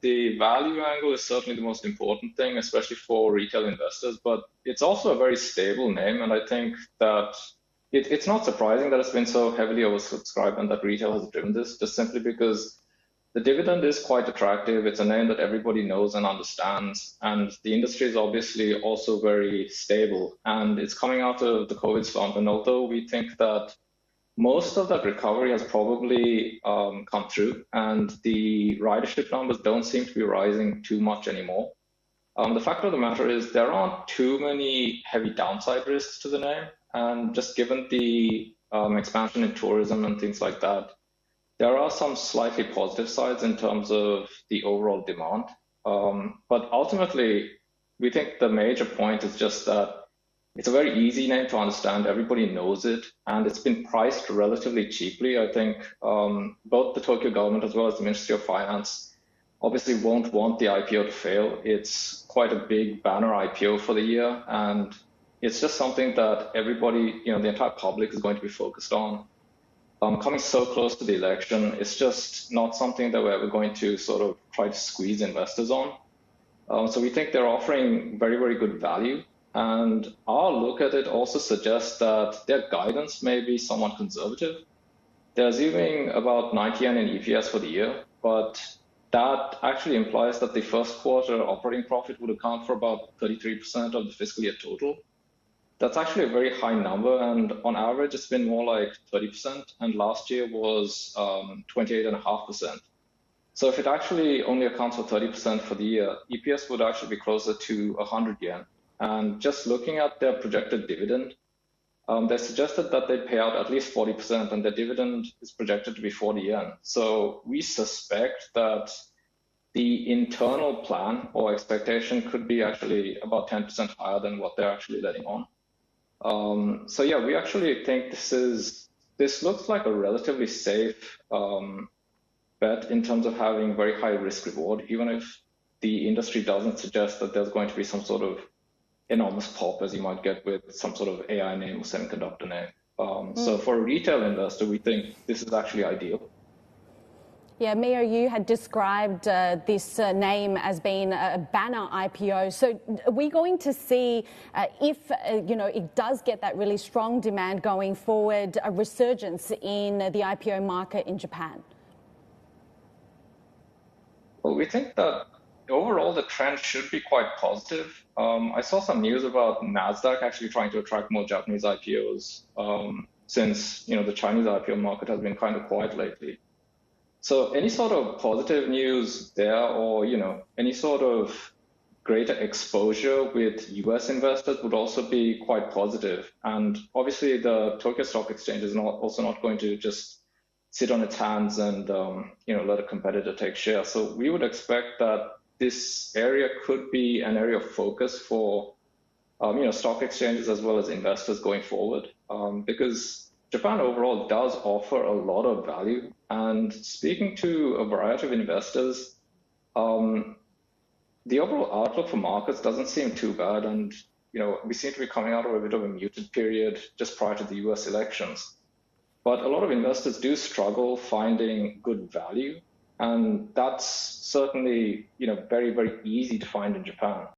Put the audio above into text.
the value angle is certainly the most important thing, especially for retail investors, but it's also a very stable name. And I think that it's not surprising that it's been so heavily oversubscribed and that retail has driven this, just simply because the dividend is quite attractive. It's a name that everybody knows and understands. And the industry is obviously also very stable. And it's coming out of the COVID slump. And although we think that most of that recovery has probably come through, and the ridership numbers don't seem to be rising too much anymore, the fact of the matter is there aren't too many heavy downside risks to the name. And just given the expansion in tourism and things like that, there are some slightly positive sides in terms of the overall demand. But ultimately, we think the major point is just that it's a very easy name to understand. Everybody knows it, and it's been priced relatively cheaply. I think both the Tokyo government as well as the Ministry of Finance obviously won't want the IPO to fail. It's quite a big banner IPO for the year, and it's just something that everybody, the entire public is going to be focused on. Coming so close to the election, it's just not something that we're ever going to sort of try to squeeze investors on. So we think they're offering very, very good value. And our look at it also suggests that their guidance may be somewhat conservative. They're assuming about 90 yen in EPS for the year, but that actually implies that the first quarter operating profit would account for about 33% of the fiscal year total. That's actually a very high number, and on average, it's been more like 30%, and last year was 28.5%. So if it actually only accounts for 30% for the year, EPS would actually be closer to 100 yen. And just looking at their projected dividend, they suggested that they'd pay out at least 40%, and their dividend is projected to be 40 yen. So we suspect that the internal plan or expectation could be actually about 10% higher than what they're actually letting on. So yeah, we actually think this looks like a relatively safe bet in terms of having very high risk reward, even if the industry doesn't suggest that there's going to be some sort of enormous pop as you might get with some sort of AI name or semiconductor name. So for a retail investor, we think this is actually ideal. Yeah, Mio, you had described this name as being a banner IPO. So are we going to see, if it does get that really strong demand going forward, a resurgence in the IPO market in Japan? Well, we think that overall the trend should be quite positive. I saw some news about NASDAQ actually trying to attract more Japanese IPOs since the Chinese IPO market has been kind of quiet lately. So any sort of positive news there, or any sort of greater exposure with US investors would also be quite positive. And obviously the Tokyo Stock Exchange is also not going to just sit on its hands and let a competitor take share. So we would expect that this area could be an area of focus for stock exchanges as well as investors going forward, because Japan overall does offer a lot of value. And speaking to a variety of investors, the overall outlook for markets doesn't seem too bad. And we seem to be coming out of a bit of a muted period just prior to the US elections. But a lot of investors do struggle finding good value. And that's certainly very, very easy to find in Japan.